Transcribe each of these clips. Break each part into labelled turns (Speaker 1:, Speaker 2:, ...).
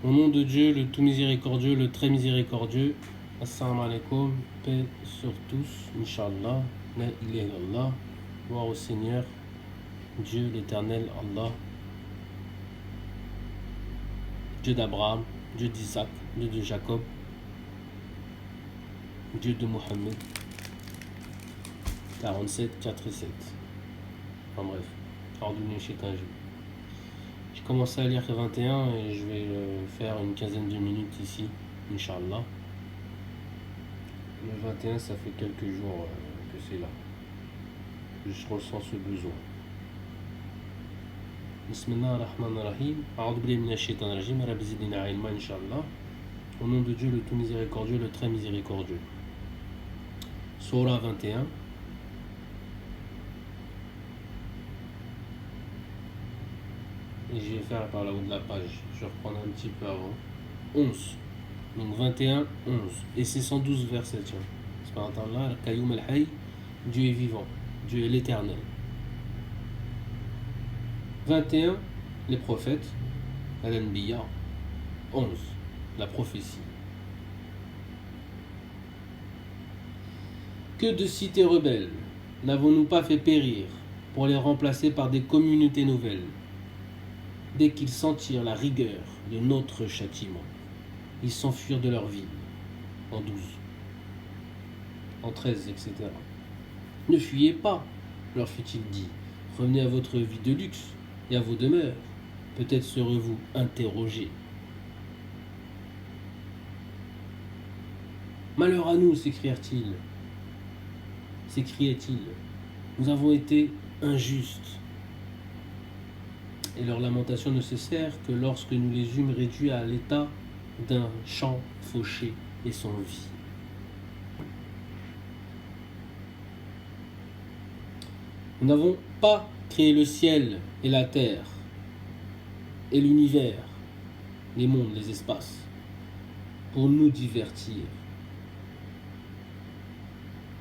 Speaker 1: Au nom de Dieu, le tout miséricordieux, le très miséricordieux. Assalamu alaikum, paix sur tous, Inch'Allah, la ilaha illallah, gloire au Seigneur, Dieu l'éternel Allah, Dieu d'Abraham, Dieu d'Isaac, Dieu de Jacob, Dieu de Mohammed, 47, 4 et 7. Enfin bref, ordonné chez Tangi. J'ai commencé à lire 21 et je vais faire une quinzaine de minutes ici, Inch'Allah. Le 21, ça fait quelques jours que c'est là. Je ressens ce besoin. Bismillahirrahmanirrahim. A'udhu billahi minash shaitanir rajim. Rabbi zidna ilma Inch'Allah. Au nom de Dieu, le tout miséricordieux, le très miséricordieux. Surah 21. Et je vais faire par là-haut de la page. Je vais reprendre un petit peu avant. 11. Donc 21, 11. Et c'est 112 versets, tiens. C'est pas là, Al-Qayyum al-Hayy, Dieu est vivant, Dieu est l'éternel. 21, les prophètes, Al-Anbiya. 11, la prophétie. Que de cités rebelles n'avons-nous pas fait périr pour les remplacer par des communautés nouvelles, dès qu'ils sentirent la rigueur de notre châtiment? Ils s'enfuirent de leur vie. En 12, en 13, etc. Ne fuyez pas, leur fut-il dit. Revenez à votre vie de luxe et à vos demeures. Peut-être serez-vous interrogés. Malheur à nous, s'écrièrent-ils. S'écriait-il. Nous avons été injustes. Et leurs lamentations ne cessèrent que lorsque nous les eûmes réduits à l'état d'un champ fauché et sans vie. Nous n'avons pas créé le ciel et la terre et l'univers, les mondes, les espaces, pour nous divertir.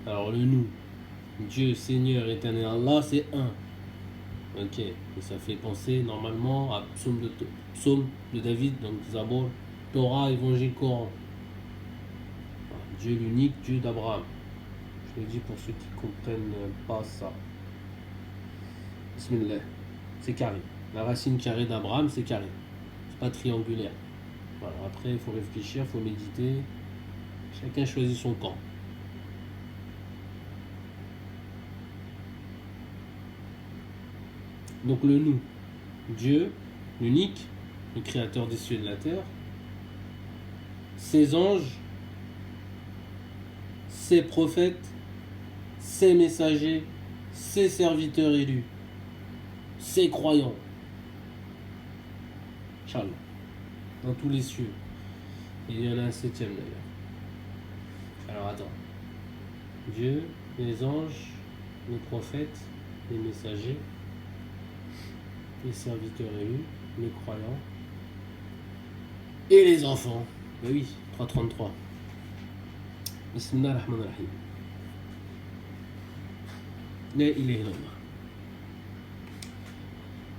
Speaker 1: Alors le nous, Dieu, Seigneur, éternel Allah, c'est un. Ok, et ça fait penser normalement à psaume de David, donc Zabor, Torah, Évangile, Coran. Dieu l'unique, Dieu d'Abraham. Je le dis pour ceux qui ne comprennent pas ça. Bismillah. C'est carré. La racine carrée d'Abraham, c'est carré. C'est pas triangulaire. Voilà. Après, il faut réfléchir, il faut méditer. Chacun choisit son camp. Donc le nous, Dieu, l'unique, le créateur des cieux et de la terre, ses anges, ses prophètes, ses messagers, ses serviteurs élus, ses croyants. Inch'Allah. Dans tous les cieux. Et il y en a un septième d'ailleurs. Alors attends. Dieu, les anges, les prophètes, les messagers, les serviteurs élus, les croyants et les enfants. Ben oui, 333. Bismillah ar-Rahman ar-Rahim. La ilaha illallah.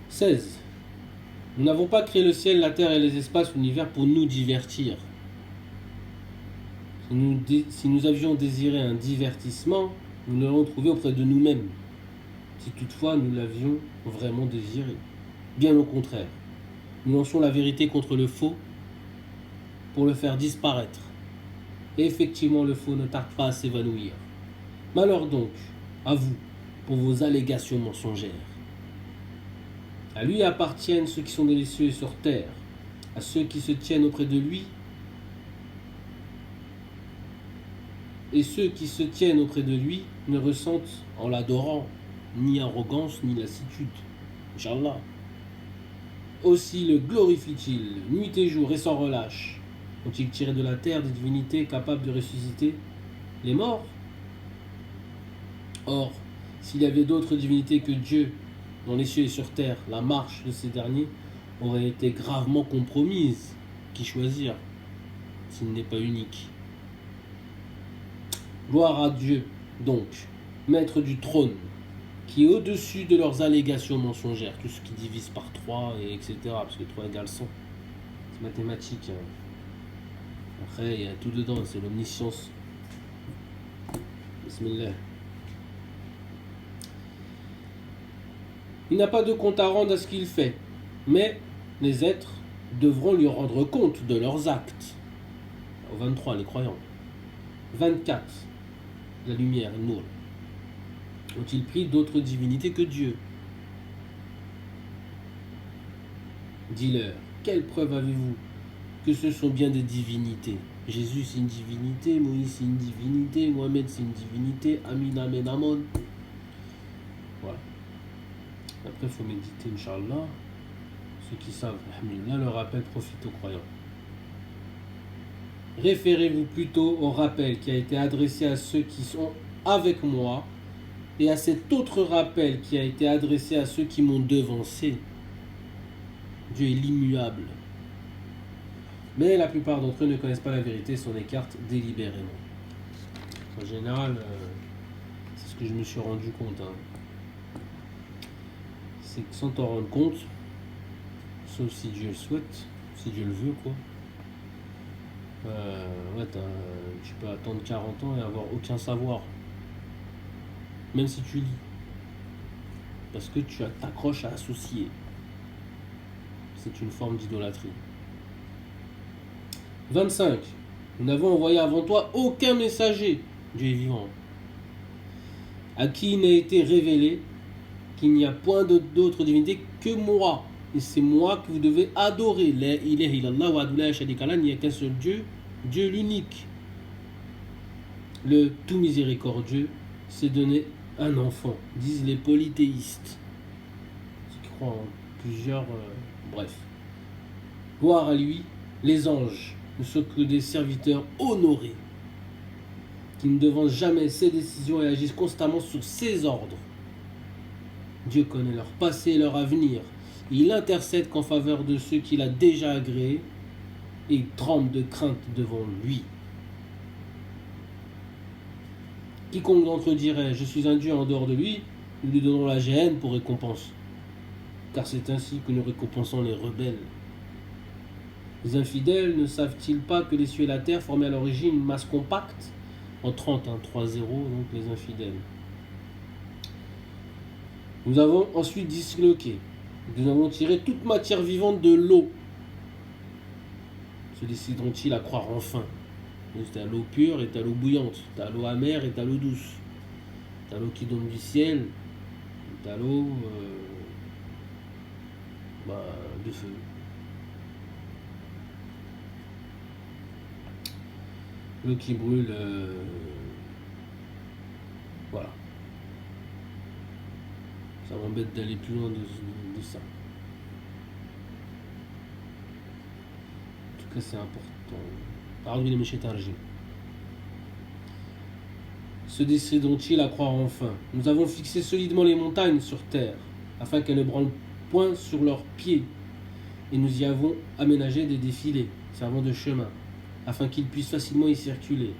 Speaker 1: 16. Nous n'avons pas créé le ciel, la terre et les espaces, l'univers pour nous divertir. Si nous avions désiré un divertissement, nous l'aurions trouvé auprès de nous-mêmes. Si toutefois nous l'avions vraiment désiré. Bien au contraire. Nous lançons la vérité contre le faux pour le faire disparaître. Et effectivement, le faux ne tarde pas à s'évanouir. Malheur donc à vous pour vos allégations mensongères. À lui appartiennent ceux qui sont dans les cieux et sur terre, à ceux qui se tiennent auprès de lui. Et ceux qui se tiennent auprès de lui ne ressentent en l'adorant ni arrogance ni lassitude. Inch'Allah. Aussi le glorifie-t-il, nuit et jour et sans relâche. Ont-ils tiré de la terre des divinités capables de ressusciter les morts? Or, s'il y avait d'autres divinités que Dieu dans les cieux et sur terre, la marche de ces derniers aurait été gravement compromise. Qui choisir s'il n'est pas unique? Gloire à Dieu, donc, maître du trône, qui est au-dessus de leurs allégations mensongères, tout ce qui divise par 3, et etc., parce que 3 égale 100. mathématiques. Hein. Après, il y a tout dedans, c'est l'omniscience. Bismillah. Il n'a pas de compte à rendre à ce qu'il fait, mais les êtres devront lui rendre compte de leurs actes. Au 23, les croyants. 24, la lumière, Nour. Ont-ils pris d'autres divinités que Dieu? Dis-leur, quelle preuve avez-vous que ce sont bien des divinités? Jésus c'est une divinité, Moïse c'est une divinité, Mohamed c'est une divinité, Amin, Amen, Amon. Voilà. Après il faut méditer, Inch'Allah. Ceux qui savent, alhamdoulilah, le rappel profite aux croyants. Référez-vous plutôt au rappel qui a été adressé à ceux qui sont avec moi et à cet autre rappel qui a été adressé à ceux qui m'ont devancé. Dieu est l'immuable. Mais la plupart d'entre eux ne connaissent pas la vérité et s'en écartent délibérément. En général, c'est ce que je me suis rendu compte. Hein. C'est que sans t'en rendre compte, sauf si Dieu le souhaite, si Dieu le veut, quoi. Ouais, tu peux attendre 40 ans et avoir aucun savoir. Même si tu lis. Parce que tu t'accroches à associer. C'est une forme d'idolâtrie. 25. Nous n'avons envoyé avant toi aucun messager. Dieu est vivant. À qui il n'a été révélé qu'il n'y a point d'autre divinité que moi. Et c'est moi que vous devez adorer. La ilaha illallah wa adula shadikala, il n'y a qu'un seul Dieu, Dieu l'unique. Le tout miséricordieux s'est donné un enfant, disent les polythéistes. Ceux qui croient en plusieurs... bref. Gloire à lui, les anges ne sont que des serviteurs honorés, qui ne devancent jamais ses décisions et agissent constamment sur ses ordres. Dieu connaît leur passé et leur avenir. Il intercède qu'en faveur de ceux qu'il a déjà agréés et tremble de crainte devant lui. Quiconque d'entre eux dirait « Je suis un Dieu en dehors de lui », nous lui donnons la géhenne pour récompense. Car c'est ainsi que nous récompensons les rebelles. Les infidèles ne savent-ils pas que les cieux et la terre formaient à l'origine une masse compacte? En 30, 3-0, donc les infidèles. Nous avons ensuite disloqué. Nous avons tiré toute matière vivante de l'eau. Se décideront-ils à croire enfin? T'as l'eau pure et t'as l'eau bouillante. T'as l'eau amère et t'as l'eau douce. T'as l'eau qui donne du ciel. T'as l'eau de feu. L'eau qui brûle. Voilà. Ça m'embête d'aller plus loin de ça. En tout cas, c'est important. Pardonnez mes chétargis. Se décideront-ils à croire enfin? Nous avons fixé solidement les montagnes sur terre, afin qu'elles ne branlent point sur leurs pieds. Et nous y avons aménagé des défilés, servant de chemin, afin qu'ils puissent facilement y circuler.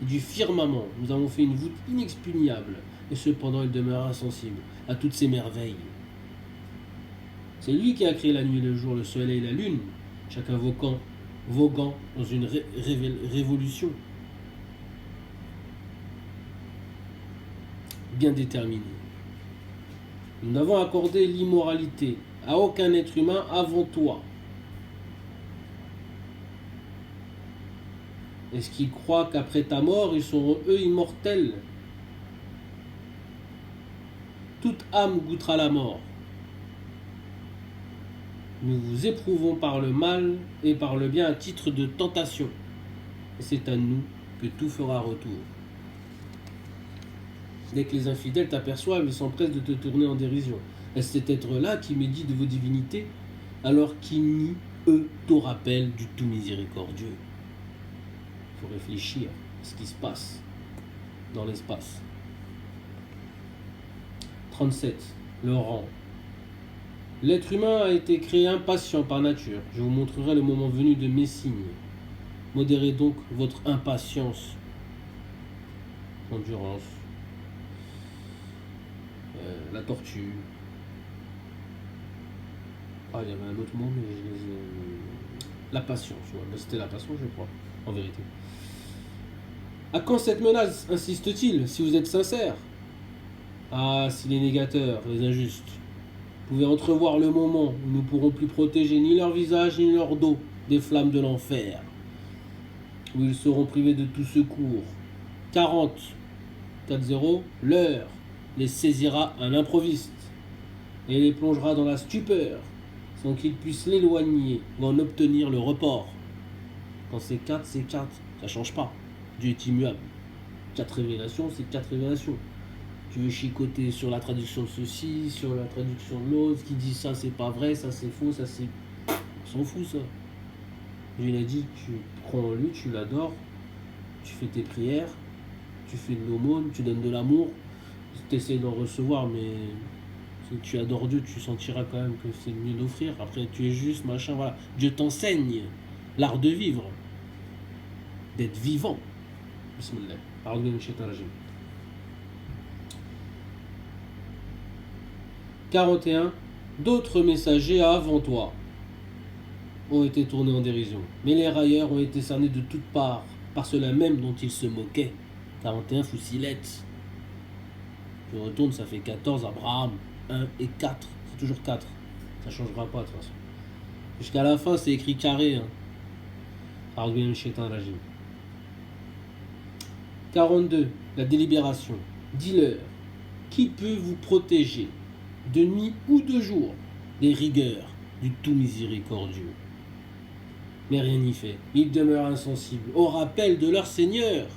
Speaker 1: Et du firmament, nous avons fait une voûte inexpugnable, et cependant il demeure insensible à toutes ces merveilles. C'est lui qui a créé la nuit et le jour, le soleil et la lune, chacun voguant dans une révolution bien déterminée. Nous n'avons accordé l'immoralité à aucun être humain avant toi. Est-ce qu'ils croient qu'après ta mort, ils seront eux immortels? Toute âme goûtera la mort. Nous vous éprouvons par le mal et par le bien à titre de tentation. Et c'est à nous que tout fera retour. Dès que les infidèles t'aperçoivent, ils s'empressent de te tourner en dérision. Est-ce cet être-là qui médit de vos divinités, alors qu'ils nient, eux, tout rappel du tout miséricordieux? Il faut réfléchir à ce qui se passe dans l'espace. 37. Le rang. L'être humain a été créé impatient par nature. Je vous montrerai le moment venu de mes signes. Modérez donc votre impatience. Endurance. La tortue. Ah, il y avait un autre mot, mais je les ai... la patience. Ouais, c'était la patience, je crois, en vérité. À quand cette menace insiste-t-il, si vous êtes sincère? Ah, si les négateurs, les injustes, pouvaient entrevoir le moment où nous ne pourrons plus protéger ni leur visage ni leur dos des flammes de l'enfer, où ils seront privés de tout secours. 40-4-0, l'heure les saisira à l'improviste et les plongera dans la stupeur sans qu'ils puissent l'éloigner ou en obtenir le report. Quand c'est 4, c'est 4, ça change pas. Dieu est immuable. 4 révélations, c'est 4 révélations. Tu veux chicoter sur la traduction de ceci, sur la traduction de l'autre, qui dit ça c'est pas vrai, ça c'est faux, ça c'est... On s'en fout ça. Dieu il a dit, tu crois en lui, tu l'adores, tu fais tes prières, tu fais de l'aumône, tu donnes de l'amour, tu essaies d'en recevoir, mais si tu adores Dieu, tu sentiras quand même que c'est mieux d'offrir. Après, tu es juste, machin, voilà. Dieu t'enseigne l'art de vivre, d'être vivant. Bismillah. 41. D'autres messagers avant toi ont été tournés en dérision, mais les railleurs ont été cernés de toutes parts par ceux-là même dont ils se moquaient. 41 Fousilette. Je retourne, ça fait 14. Abraham, 1 et 4. C'est toujours 4. Ça ne changera pas de toute façon. Jusqu'à la fin, c'est écrit carré. 42. La délibération. Dis-leur, qui peut vous protéger de nuit ou de jour des rigueurs du tout miséricordieux? Mais rien n'y fait. Ils demeurent insensibles au rappel de leur Seigneur.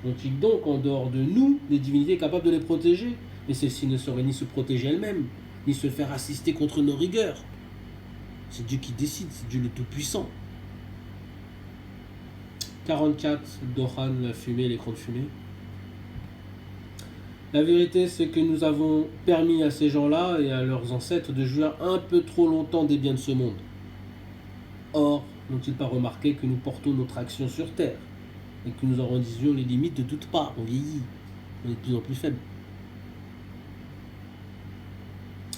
Speaker 1: Ont-ils donc en dehors de nous des divinités capables de les protéger? Mais celles-ci ne sauraient ni se protéger elles-mêmes, ni se faire assister contre nos rigueurs. C'est Dieu qui décide, c'est Dieu le Tout-Puissant. 44. Dohan, la fumée, l'écran de fumée. La vérité, c'est que nous avons permis à ces gens-là et à leurs ancêtres de jouir un peu trop longtemps des biens de ce monde. Or, n'ont-ils pas remarqué que nous portons notre action sur terre et que nous en rendisions les limites de toutes parts? On vieillit, on est de plus en plus faible.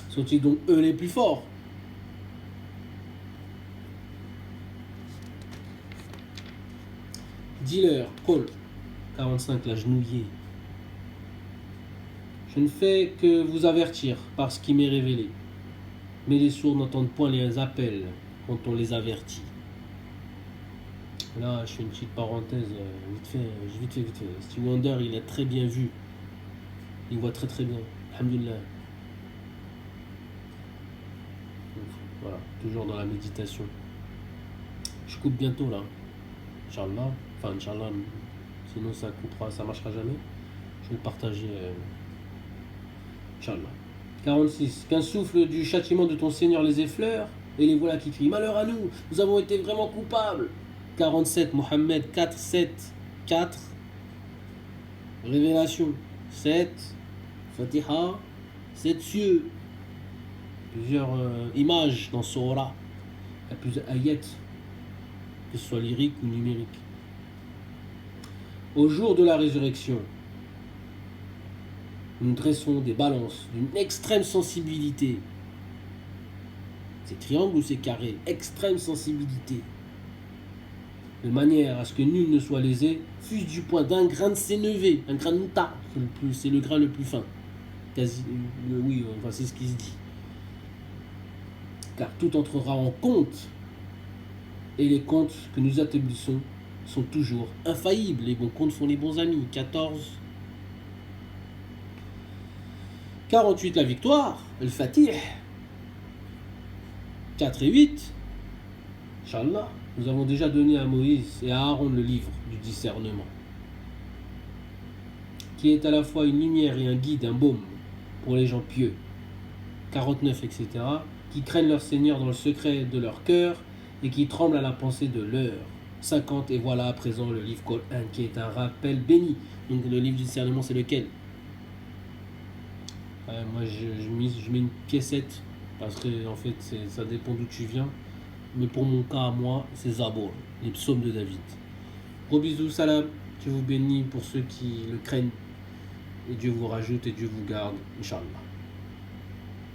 Speaker 1: Sont-ils donc eux les plus forts? Dis-leur, Paul, 45, la genouillée. Je ne fais que vous avertir par ce qui m'est révélé. Mais les sourds n'entendent point les appels quand on les avertit. Là, je fais une petite parenthèse, vite fait. Stevie Wonder, il a très bien vu. Il voit très très bien. Alhamdulillah. Voilà, toujours dans la méditation. Je coupe bientôt là. Inch'Allah. Enfin, Inch'Allah, sinon ça coupera, ça marchera jamais. Je vais le partager. Inch'Allah. 46. Qu'un souffle du châtiment de ton Seigneur les effleure, et les voilà qui crient malheur à nous, nous avons été vraiment coupables. 47. Mohammed 4, 7, 4. Révélation 7. Fatiha 7 cieux. Plusieurs images dans Surah. Il y a plusieurs ayats, que ce soit lyrique ou numérique. Au jour de la résurrection, nous dressons des balances d'une extrême sensibilité. C'est triangle ou c'est carré? Extrême sensibilité. De manière à ce que nul ne soit lésé, fût-ce du point d'un grain de sénévé, un grain de moutarde, c'est le grain le plus fin. Oui, enfin c'est ce qui se dit. Car tout entrera en compte, et les comptes que nous établissons sont toujours infaillibles. Les bons comptes font les bons amis. 14. 48, la victoire, le Fatih. 4 et 8. Inch'Allah, nous avons déjà donné à Moïse et à Aaron le livre du discernement, qui est à la fois une lumière et un guide, un baume pour les gens pieux. 49, etc. Qui craignent leur Seigneur dans le secret de leur cœur et qui tremblent à la pensée de leur. 50, et voilà à présent le livre Coran, qui est un rappel béni. Donc le livre du discernement, c'est lequel? Moi je mets une piécette, parce que en fait ça dépend d'où tu viens. Mais pour mon cas à moi, c'est Zabour, les psaumes de David. Gros bisous, salam. Dieu vous bénit pour ceux qui le craignent. Et Dieu vous rajoute et Dieu vous garde, Inch'Allah.